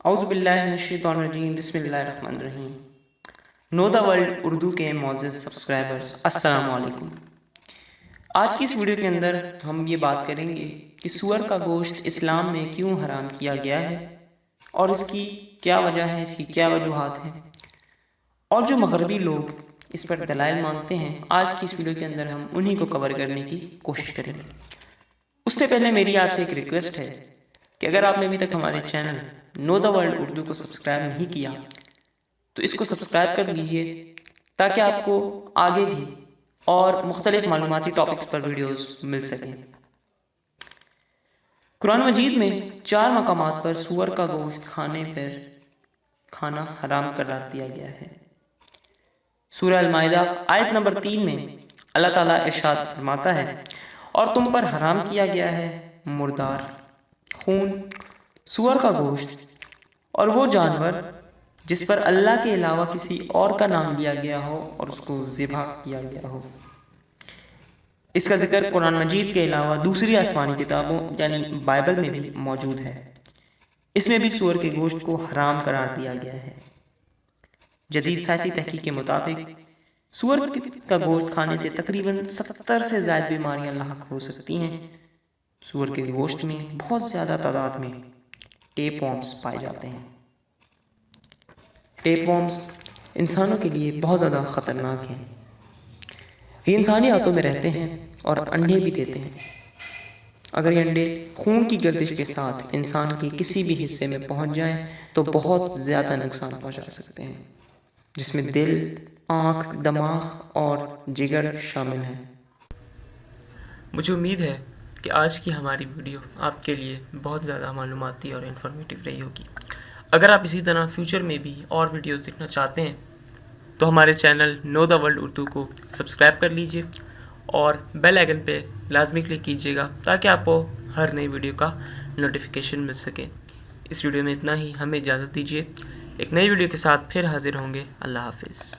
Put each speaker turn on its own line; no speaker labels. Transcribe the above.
اعوذ باللہ من الشیطان الرجیم، بسم اللہ الرحمن الرحیم۔ نو دا ورلڈ اردو کے معزز سبسکرائبرز، السلام علیکم۔ آج کی اس ویڈیو کے اندر ہم یہ بات کریں گے کہ سور کا گوشت اسلام میں کیوں حرام کیا گیا ہے اور اس کی کیا وجہ ہے، اس کی کیا وجوہات ہیں، اور جو مغربی لوگ اس پر دلائل مانگتے ہیں، آج کی اس ویڈیو کے اندر ہم انہی کو کور کرنے کی کوشش کریں گے۔ اس سے پہلے میری آپ سے ایک ریکویسٹ ہے کہ اگر آپ نے ابھی تک ہمارے channel know the world Urdu کو سبسکرائب نہیں کیا تو اس کو سبسکرائب کر لیجئے تاکہ آپ کو آگے بھی اور مختلف معلوماتی ٹاپکس پر ویڈیوز مل سکیں۔ قرآن مجید میں 4 مقامات پر سور کا گوشت کھانا حرام قرار دیا گیا ہے۔ سورہ المائدہ آیت نمبر 3 میں اللہ تعالیٰ ارشاد فرماتا ہے، اور تم پر حرام کیا گیا ہے مردار، خون، سور کا گوشت اور وہ جانور جس پر اللہ کے علاوہ کسی اور کا نام لیا گیا ہو اور اس کو ذبح کیا گیا ہو۔ اس کا ذکر قرآن مجید کے علاوہ دوسری آسمانی کتابوں یعنی بائبل میں بھی موجود ہے۔ اس میں بھی سور کے گوشت کو حرام قرار دیا گیا ہے۔ جدید سائنسی تحقیق کے مطابق سور کا گوشت کھانے سے تقریباً 70 سے زائد بیماریاں لاحق ہو سکتی ہیں۔ سور کے گوشت میں بہت زیادہ تعداد میں ٹیپ ورمز پائے جاتے ہیں۔ ٹیپ ورمز انسانوں کے لیے بہت زیادہ خطرناک ہیں۔ یہ انسانی ہاتھوں میں رہتے ہیں اور انڈے بھی دیتے ہیں۔ اگر یہ انڈے خون کی گردش کے ساتھ انسان کے کسی بھی حصے میں پہنچ جائیں تو بہت زیادہ نقصان پہنچا سکتے ہیں، جس میں دل، آنکھ، دماغ اور جگر شامل ہیں۔ مجھے امید ہے کہ آج کی ہماری ویڈیو آپ کے لیے بہت زیادہ معلوماتی اور انفارمیٹیو رہی ہوگی۔ اگر آپ اسی طرح فیوچر میں بھی اور ویڈیوز دیکھنا چاہتے ہیں تو ہمارے channel know the world Urdu کو سبسکرائب کر لیجئے اور بیل آئیکن پہ لازمی کلک کیجئے گا تاکہ آپ کو ہر نئی ویڈیو کا نوٹیفیکیشن مل سکے۔ اس ویڈیو میں اتنا ہی، ہمیں اجازت دیجئے، ایک نئی ویڈیو کے ساتھ پھر حاضر ہوں گے۔ اللہ حافظ۔